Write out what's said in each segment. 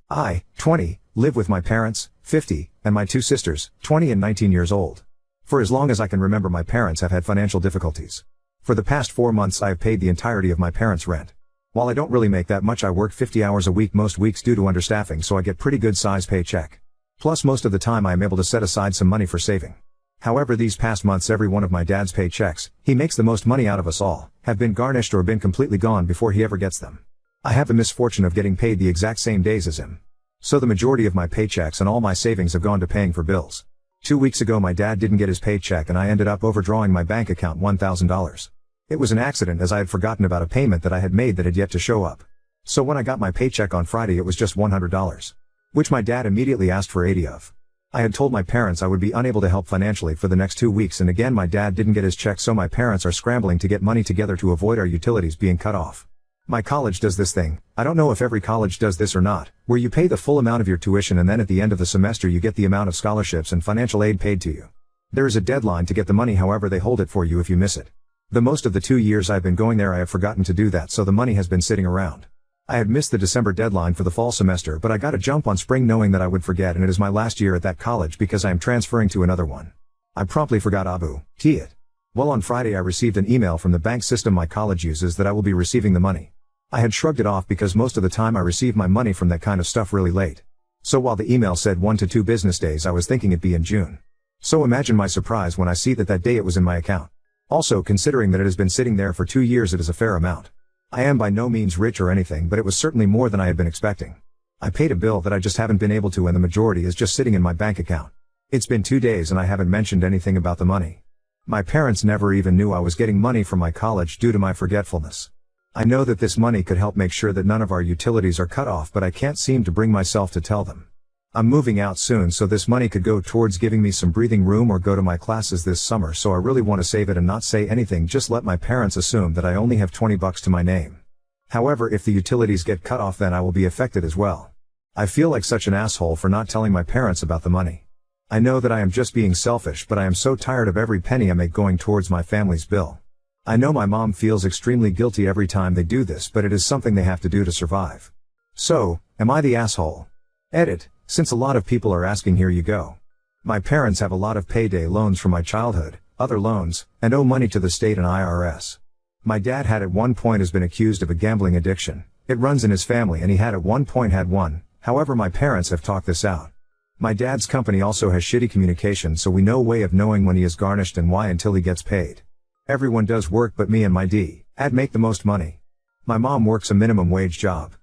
I, 20, live with my parents, 50, and my two sisters, 20 and 19 years old. For as long as I can remember, my parents have had financial difficulties. For the past 4 months I have paid the entirety of my parents' rent. While I don't really make that much, I work 50 hours a week most weeks due to understaffing, so I get pretty good size paycheck. Plus most of the time I am able to set aside some money for saving. However, these past months every one of my dad's paychecks, he makes the most money out of us all, have been garnished or been completely gone before he ever gets them. I have the misfortune of getting paid the exact same days as him. So the majority of my paychecks and all my savings have gone to paying for bills. 2 weeks ago my dad didn't get his paycheck and I ended up overdrawing my bank account $1,000. It was an accident, as I had forgotten about a payment that I had made that had yet to show up. So when I got my paycheck on Friday it was just $100. Which my dad immediately asked for 80 of. I had told my parents I would be unable to help financially for the next 2 weeks, and again my dad didn't get his check, so my parents are scrambling to get money together to avoid our utilities being cut off. My college does this thing, I don't know if every college does this or not, where you pay the full amount of your tuition and then at the end of the semester you get the amount of scholarships and financial aid paid to you. There is a deadline to get the money, however they hold it for you if you miss it. The most of the 2 years I've been going there I have forgotten to do that, so the money has been sitting around. I had missed the December deadline for the fall semester, but I got a jump on spring knowing that I would forget, and it is my last year at that college because I am transferring to another one. I promptly forgot it. Well, on Friday I received an email from the bank system my college uses that I will be receiving the money. I had shrugged it off because most of the time I receive my money from that kind of stuff really late. So while the email said 1 to 2 business days, I was thinking it'd be in June. So imagine my surprise when I see that day it was in my account. Also, considering that it has been sitting there for 2 years, it is a fair amount. I am by no means rich or anything, but it was certainly more than I had been expecting. I paid a bill that I just haven't been able to, and the majority is just sitting in my bank account. It's been 2 days and I haven't mentioned anything about the money. My parents never even knew I was getting money from my college due to my forgetfulness. I know that this money could help make sure that none of our utilities are cut off, but I can't seem to bring myself to tell them. I'm moving out soon, so this money could go towards giving me some breathing room or go to my classes this summer, so I really want to save it and not say anything, just let my parents assume that I only have $20 to my name. However, if the utilities get cut off then I will be affected as well. I feel like such an asshole for not telling my parents about the money. I know that I am just being selfish, but I am so tired of every penny I make going towards my family's bill. I know my mom feels extremely guilty every time they do this, but it is something they have to do to survive. So, am I the asshole? Edit. Since a lot of people are asking, here you go. My parents have a lot of payday loans from my childhood, other loans, and owe money to the state and IRS. My dad has been accused of a gambling addiction. It runs in his family, and he had one. However, my parents have talked this out. My dad's company also has shitty communication, so we no way of knowing when he is garnished and why until he gets paid. Everyone does work but me and my dad make the most money. My mom works a minimum wage job.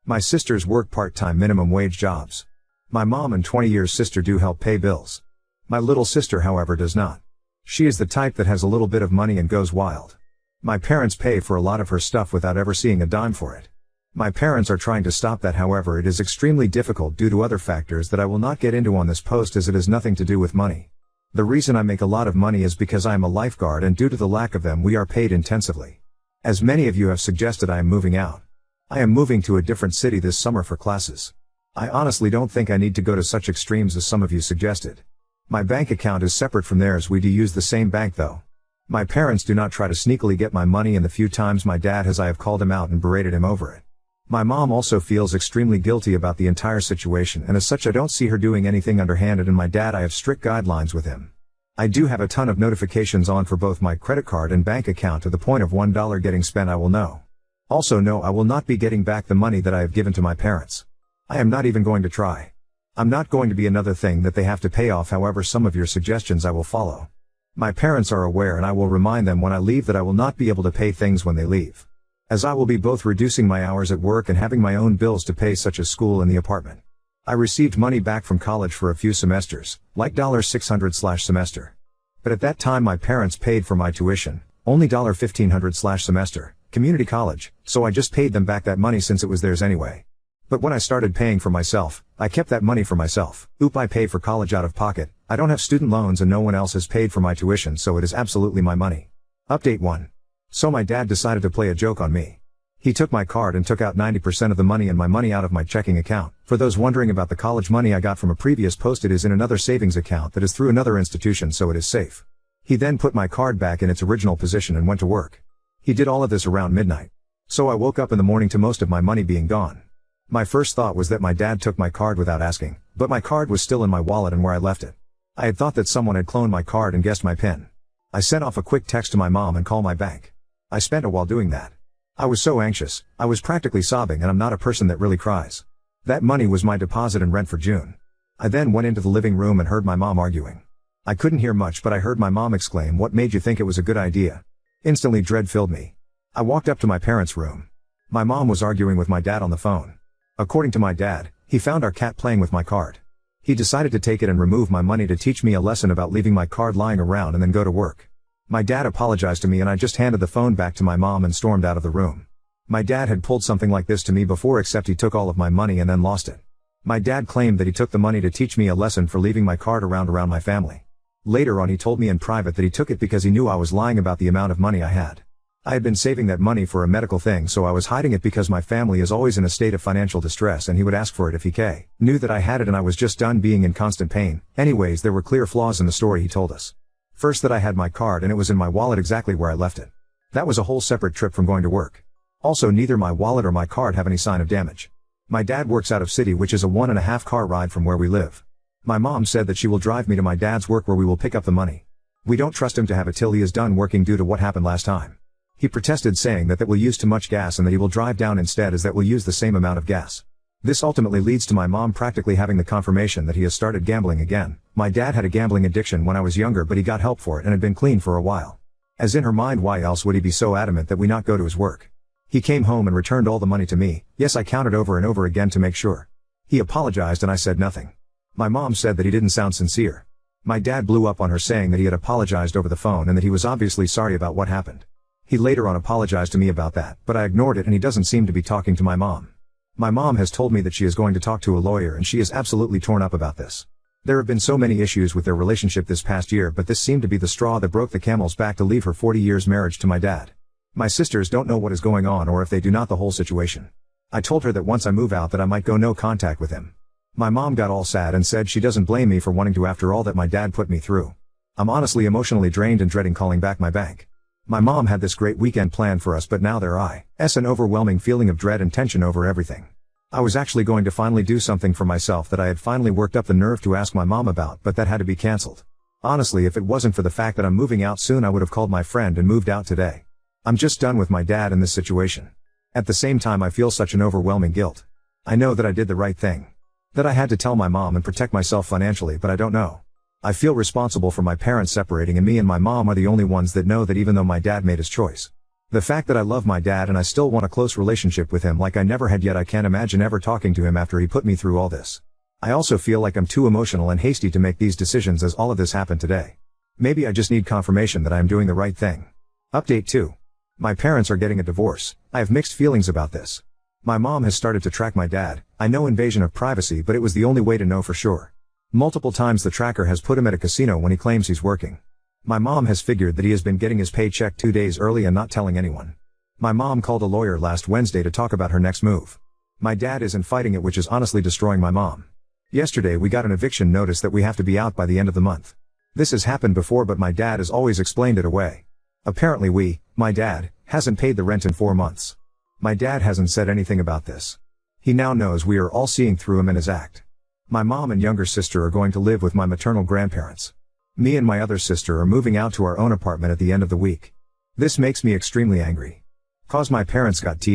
My sisters work part-time minimum wage jobs. My mom and 20-year sister do help pay bills. My little sister, however, does not. She is the type that has a little bit of money and goes wild. My parents pay for a lot of her stuff without ever seeing a dime for it. My parents are trying to stop that, however it is extremely difficult due to other factors that I will not get into on this post, as it has nothing to do with money. The reason I make a lot of money is because I am a lifeguard, and due to the lack of them we are paid intensively. As many of you have suggested, I am moving out. I am moving to a different city this summer for classes. I honestly don't think I need to go to such extremes as some of you suggested. My bank account is separate from theirs. We do use the same bank though. My parents do not try to sneakily get my money, and the few times my dad has, I have called him out and berated him over it. My mom also feels extremely guilty about the entire situation, and as such I don't see her doing anything underhanded, and my dad, I have strict guidelines with him. I do have a ton of notifications on for both my credit card and bank account to the point of $1 getting spent I will know. Also no, I will not be getting back the money that I have given to my parents. I am not even going to try. I'm not going to be another thing that they have to pay off. However, some of your suggestions I will follow. My parents are aware, and I will remind them when I leave that I will not be able to pay things when they leave, as I will be both reducing my hours at work and having my own bills to pay, such as school and the apartment. I received money back from college for a few semesters, like $600/semester. But at that time my parents paid for my tuition, only $1,500/semester, community college, so I just paid them back that money since it was theirs anyway. But when I started paying for myself, I kept that money for myself. I pay for college out of pocket. I don't have student loans and no one else has paid for my tuition, so it is absolutely my money. Update 1. So my dad decided to play a joke on me. He took my card and took out 90% of the money and my money out of my checking account. For those wondering about the college money I got from a previous post, it is in another savings account that is through another institution, so it is safe. He then put my card back in its original position and went to work. He did all of this around midnight. So I woke up in the morning to most of my money being gone. My first thought was that my dad took my card without asking, but my card was still in my wallet and where I left it. I had thought that someone had cloned my card and guessed my PIN. I sent off a quick text to my mom and called my bank. I spent a while doing that. I was so anxious, I was practically sobbing, and I'm not a person that really cries. That money was my deposit and rent for June. I then went into the living room and heard my mom arguing. I couldn't hear much, but I heard my mom exclaim, "What made you think it was a good idea?" Instantly dread filled me. I walked up to my parents' room. My mom was arguing with my dad on the phone. According to my dad, he found our cat playing with my card. He decided to take it and remove my money to teach me a lesson about leaving my card lying around and then go to work. My dad apologized to me and I just handed the phone back to my mom and stormed out of the room. My dad had pulled something like this to me before, except he took all of my money and then lost it. My dad claimed that he took the money to teach me a lesson for leaving my card around my family. Later on he told me in private that he took it because he knew I was lying about the amount of money I had. I had been saving that money for a medical thing, so I was hiding it because my family is always in a state of financial distress and he would ask for it if he knew that I had it and I was just done being in constant pain. Anyways, there were clear flaws in the story he told us. First, that I had my card and it was in my wallet exactly where I left it. That was a whole separate trip from going to work. Also, neither my wallet or my card have any sign of damage. My dad works out of city, which is a 1.5 car ride from where we live. My mom said that she will drive me to my dad's work where we will pick up the money. We don't trust him to have it till he is done working due to what happened last time. He protested, saying that will use too much gas and that he will drive down instead, as that will use the same amount of gas. This ultimately leads to my mom practically having the confirmation that he has started gambling again. My dad had a gambling addiction when I was younger, but he got help for it and had been clean for a while. As in her mind, why else would he be so adamant that we not go to his work? He came home and returned all the money to me. Yes, I counted over and over again to make sure. He apologized and I said nothing. My mom said that he didn't sound sincere. My dad blew up on her, saying that he had apologized over the phone and that he was obviously sorry about what happened. He later on apologized to me about that, but I ignored it and he doesn't seem to be talking to my mom. My mom has told me that she is going to talk to a lawyer and she is absolutely torn up about this. There have been so many issues with their relationship this past year, but this seemed to be the straw that broke the camel's back to leave her 40 years marriage to my dad. My sisters don't know what is going on, or if they do not, the whole situation. I told her that once I move out that I might go no contact with him. My mom got all sad and said she doesn't blame me for wanting to after all that my dad put me through. I'm honestly emotionally drained and dreading calling back my bank. My mom had this great weekend planned for us, but now there is an overwhelming feeling of dread and tension over everything. I was actually going to finally do something for myself that I had finally worked up the nerve to ask my mom about, but that had to be cancelled. Honestly, if it wasn't for the fact that I'm moving out soon, I would have called my friend and moved out today. I'm just done with my dad in this situation. At the same time, I feel such an overwhelming guilt. I know that I did the right thing. That I had to tell my mom and protect myself financially, but I don't know. I feel responsible for my parents separating, and me and my mom are the only ones that know that, even though my dad made his choice. The fact that I love my dad and I still want a close relationship with him like I never had yet. I can't imagine ever talking to him after he put me through all this. I also feel like I'm too emotional and hasty to make these decisions, as all of this happened today. Maybe I just need confirmation that I am doing the right thing. Update 2. My parents are getting a divorce. I have mixed feelings about this. My mom has started to track my dad. I know, invasion of privacy, but it was the only way to know for sure. Multiple times the tracker has put him at a casino when he claims he's working. My mom has figured that he has been getting his paycheck 2 days early and not telling anyone. My mom called a lawyer last Wednesday to talk about her next move. My dad isn't fighting it, which is honestly destroying my mom. Yesterday we got an eviction notice that we have to be out by the end of the month. This has happened before, but my dad has always explained it away. Apparently my dad, hasn't paid the rent in 4 months. My dad hasn't said anything about this. He now knows we are all seeing through him and his act. My mom and younger sister are going to live with my maternal grandparents. Me and my other sister are moving out to our own apartment at the end of the week. This makes me extremely angry. Cause my parents got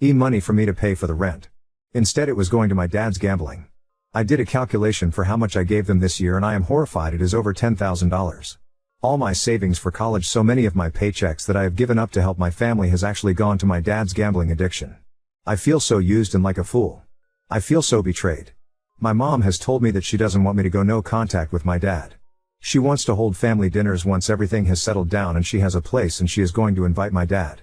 money for me to pay for the rent. Instead it was going to my dad's gambling. I did a calculation for how much I gave them this year and I am horrified. It is over $10,000. All my savings for college, so many of my paychecks that I have given up to help my family, has actually gone to my dad's gambling addiction. I feel so used and like a fool. I feel so betrayed. My mom has told me that she doesn't want me to go no contact with my dad. She wants to hold family dinners once everything has settled down and she has a place, and she is going to invite my dad.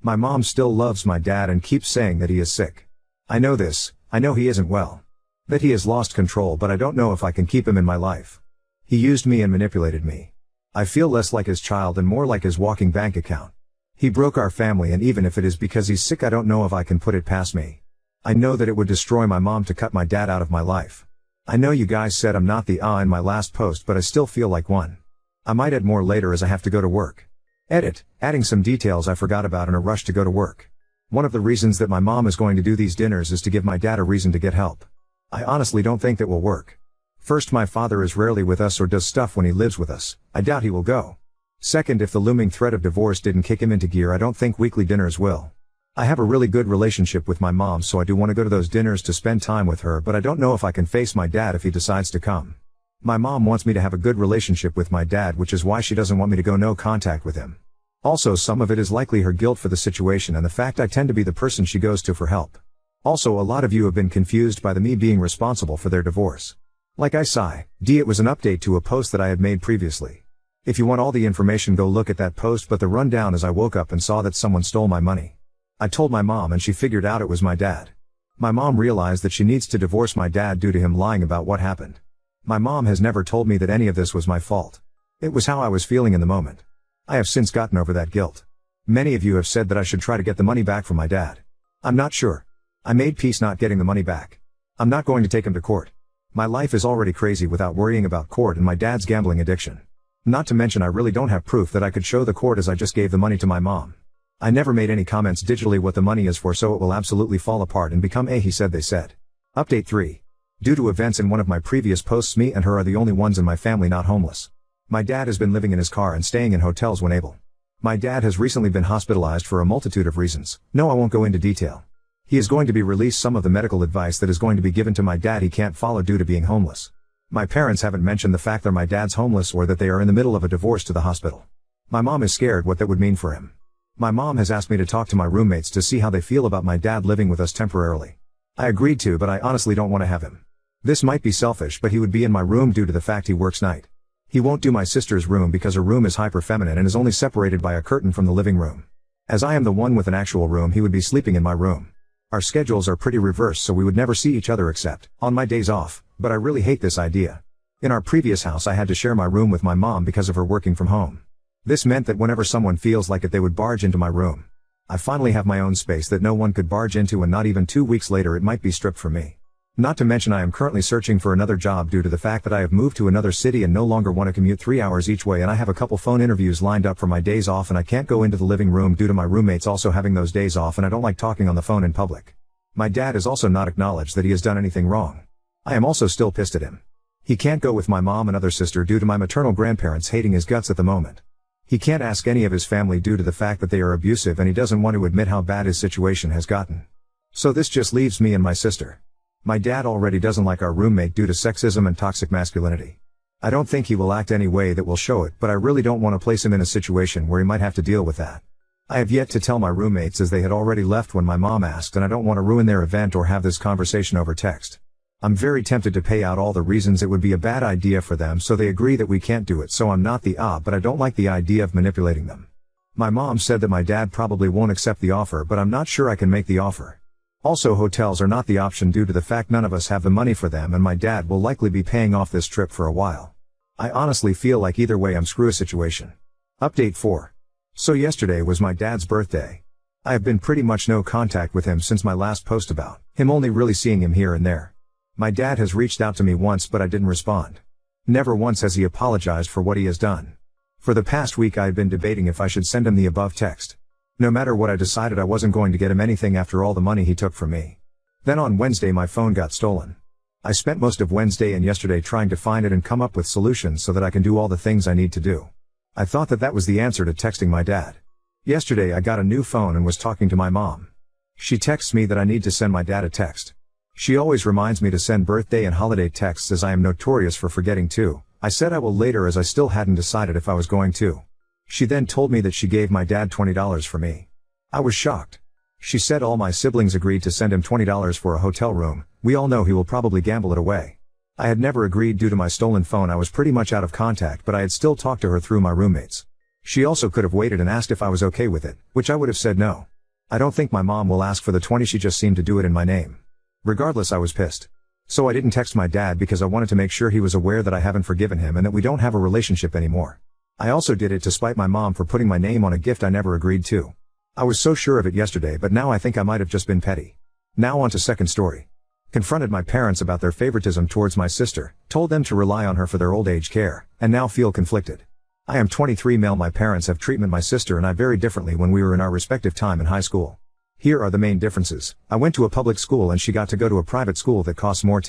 My mom still loves my dad and keeps saying that he is sick. I know this, I know he isn't well. That he has lost control, but I don't know if I can keep him in my life. He used me and manipulated me. I feel less like his child and more like his walking bank account. He broke our family, and even if it is because he's sick, I don't know if I can put it past me. I know that it would destroy my mom to cut my dad out of my life. I know you guys said I'm not the in my last post, but I still feel like one. I might add more later as I have to go to work. Edit, adding some details I forgot about in a rush to go to work. One of the reasons that my mom is going to do these dinners is to give my dad a reason to get help. I honestly don't think that will work. First, my father is rarely with us or does stuff when he lives with us. I doubt he will go. Second, if the looming threat of divorce didn't kick him into gear, I don't think weekly dinners will. I have a really good relationship with my mom, so I do want to go to those dinners to spend time with her, but I don't know if I can face my dad if he decides to come. My mom wants me to have a good relationship with my dad, which is why she doesn't want me to go no contact with him. Also, some of it is likely her guilt for the situation and the fact I tend to be the person she goes to for help. Also, a lot of you have been confused by me being responsible for their divorce. Like I sigh, it was an update to a post that I had made previously. If you want all the information, go look at that post, but the rundown is I woke up and saw that someone stole my money. I told my mom and she figured out it was my dad. My mom realized that she needs to divorce my dad due to him lying about what happened. My mom has never told me that any of this was my fault. It was how I was feeling in the moment. I have since gotten over that guilt. Many of you have said that I should try to get the money back from my dad. I'm not sure. I made peace not getting the money back. I'm not going to take him to court. My life is already crazy without worrying about court and my dad's gambling addiction. Not to mention I really don't have proof that I could show the court, as I just gave the money to my mom. I never made any comments digitally what the money is for, so it will absolutely fall apart and become a he said they said. Update 3. Due to events in one of my previous posts, me and her are the only ones in my family not homeless. My dad has been living in his car and staying in hotels when able. My dad has recently been hospitalized for a multitude of reasons. No, I won't go into detail. He is going to be released. Some of the medical advice that is going to be given to my dad he can't follow due to being homeless. My parents haven't mentioned the fact that my dad's homeless or that they are in the middle of a divorce to the hospital. My mom is scared what that would mean for him. My mom has asked me to talk to my roommates to see how they feel about my dad living with us temporarily. I agreed to, but I honestly don't want to have him. This might be selfish, but he would be in my room due to the fact he works night. He won't do my sister's room because her room is hyper feminine and is only separated by a curtain from the living room. As I am the one with an actual room, he would be sleeping in my room. Our schedules are pretty reversed, so we would never see each other except on my days off, but I really hate this idea. In our previous house I had to share my room with my mom because of her working from home. This meant that whenever someone feels like it, they would barge into my room. I finally have my own space that no one could barge into, and not even 2 weeks later it might be stripped from me. Not to mention I am currently searching for another job due to the fact that I have moved to another city and no longer want to commute 3 hours each way, and I have a couple phone interviews lined up for my days off, and I can't go into the living room due to my roommates also having those days off, and I don't like talking on the phone in public. My dad has also not acknowledged that he has done anything wrong. I am also still pissed at him. He can't go with my mom and other sister due to my maternal grandparents hating his guts at the moment. He can't ask any of his family due to the fact that they are abusive, and he doesn't want to admit how bad his situation has gotten. So this just leaves me and my sister. My dad already doesn't like our roommate due to sexism and toxic masculinity. I don't think he will act any way that will show it, but I really don't want to place him in a situation where he might have to deal with that. I have yet to tell my roommates, as they had already left when my mom asked, and I don't want to ruin their event or have this conversation over text. I'm very tempted to pay out all the reasons it would be a bad idea for them, so they agree that we can't do it, so I'm not the but I don't like the idea of manipulating them. My mom said that my dad probably won't accept the offer, but I'm not sure I can make the offer. Also, hotels are not the option due to the fact none of us have the money for them, and my dad will likely be paying off this trip for a while. I honestly feel like either way I'm screw a situation. Update 4. So yesterday was my dad's birthday. I have been pretty much no contact with him since my last post about him, only really seeing him here and there. My dad has reached out to me once, but I didn't respond. Never once has he apologized for what he has done. For the past week I had been debating if I should send him the above text. No matter what, I decided I wasn't going to get him anything after all the money he took from me. Then on Wednesday my phone got stolen. I spent most of Wednesday and yesterday trying to find it and come up with solutions so that I can do all the things I need to do. I thought that was the answer to texting my dad. Yesterday I got a new phone and was talking to my mom. She texts me that I need to send my dad a text. She always reminds me to send birthday and holiday texts, as I am notorious for forgetting to. I said I will later, as I still hadn't decided if I was going to. She then told me that she gave my dad $20 for me. I was shocked. She said all my siblings agreed to send him $20 for a hotel room. We all know he will probably gamble it away. I had never agreed due to my stolen phone. I was pretty much out of contact, but I had still talked to her through my roommates. She also could have waited and asked if I was okay with it, which I would have said no. I don't think my mom will ask for the 20, she just seemed to do it in my name. Regardless, I was pissed. So I didn't text my dad because I wanted to make sure he was aware that I haven't forgiven him and that we don't have a relationship anymore. I also did it to spite my mom for putting my name on a gift I never agreed to. I was so sure of it yesterday, but now I think I might have just been petty. Now on to second story. Confronted my parents about their favoritism towards my sister, told them to rely on her for their old age care, and now feel conflicted. I am 23 male. My parents have treated my sister and I very differently when we were in our respective time in high school. Here are the main differences. I went to a public school and she got to go to a private school that costs more.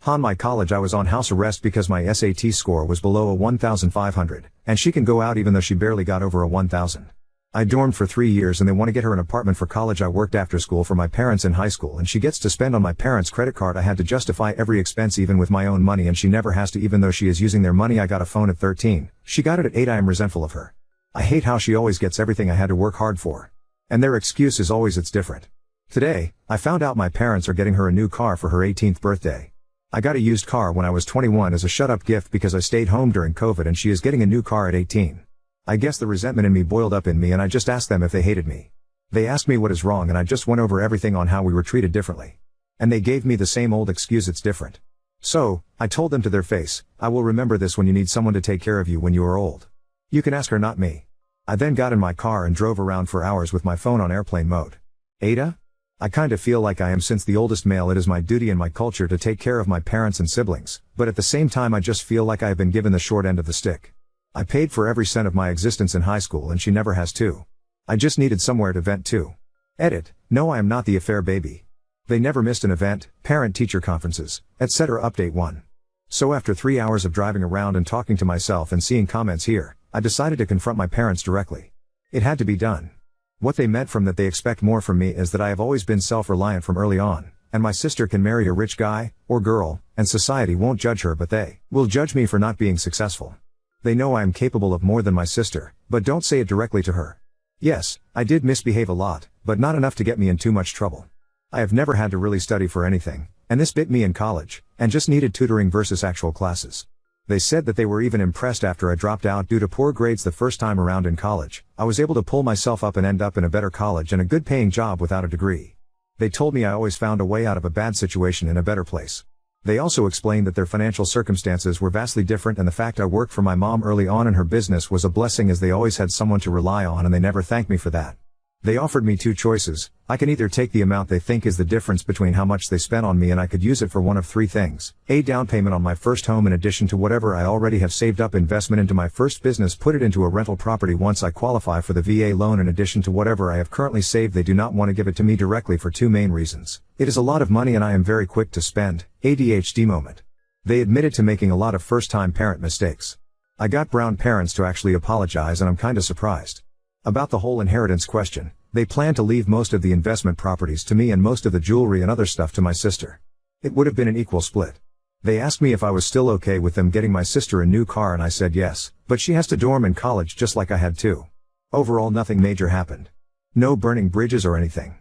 On my college I was on house arrest because my SAT score was below a 1,500, and she can go out even though she barely got over a 1,000. I dormed for 3 years and they want to get her an apartment for college. I worked after school for my parents in high school and she gets to spend on my parents' credit card. I had to justify every expense even with my own money, and she never has to even though she is using their money. I got a phone at 13. She got it at 8. I am resentful of her. I hate how she always gets everything I had to work hard for. And their excuse is always it's different. Today, I found out my parents are getting her a new car for her 18th birthday. I got a used car when I was 21 as a shut-up gift because I stayed home during COVID, and she is getting a new car at 18. I guess the resentment in me boiled up in me and I just asked them if they hated me. They asked me what is wrong and I just went over everything on how we were treated differently. And they gave me the same old excuse, it's different. So, I told them to their face, I will remember this when you need someone to take care of you when you are old. You can ask her, not me. I then got in my car and drove around for hours with my phone on airplane mode. Ada? I kinda feel like I am, since the oldest male it is my duty and my culture to take care of my parents and siblings, but at the same time I just feel like I have been given the short end of the stick. I paid for every cent of my existence in high school and she never has to. I just needed somewhere to vent to. Edit, no, I am not the affair baby. They never missed an event, parent-teacher conferences, etc. Update 1. So after 3 hours of driving around and talking to myself and seeing comments here, I decided to confront my parents directly. It had to be done. What they meant from that they expect more from me is that I have always been self-reliant from early on, and my sister can marry a rich guy, or girl, and society won't judge her, but they will judge me for not being successful. They know I am capable of more than my sister, but don't say it directly to her. Yes, I did misbehave a lot, but not enough to get me in too much trouble. I have never had to really study for anything, and this bit me in college, and just needed tutoring versus actual classes. They said that they were even impressed after I dropped out due to poor grades the first time around in college. I was able to pull myself up and end up in a better college and a good paying job without a degree. They told me I always found a way out of a bad situation in a better place. They also explained that their financial circumstances were vastly different, and the fact I worked for my mom early on in her business was a blessing, as they always had someone to rely on and they never thanked me for that. They offered me 2 choices. I can either take the amount they think is the difference between how much they spent on me and I could use it for one of 3 things. A down payment on my first home in addition to whatever I already have saved up, investment into my first business, put it into a rental property once I qualify for the VA loan in addition to whatever I have currently saved. They do not want to give it to me directly for 2 main reasons. It is a lot of money and I am very quick to spend. ADHD moment. They admitted to making a lot of first-time parent mistakes. I got brown parents to actually apologize and I'm kinda surprised. About the whole inheritance question, they plan to leave most of the investment properties to me and most of the jewelry and other stuff to my sister. It would have been an equal split. They asked me if I was still okay with them getting my sister a new car and I said yes, but she has to dorm in college just like I had to. Overall nothing major happened. No burning bridges or anything.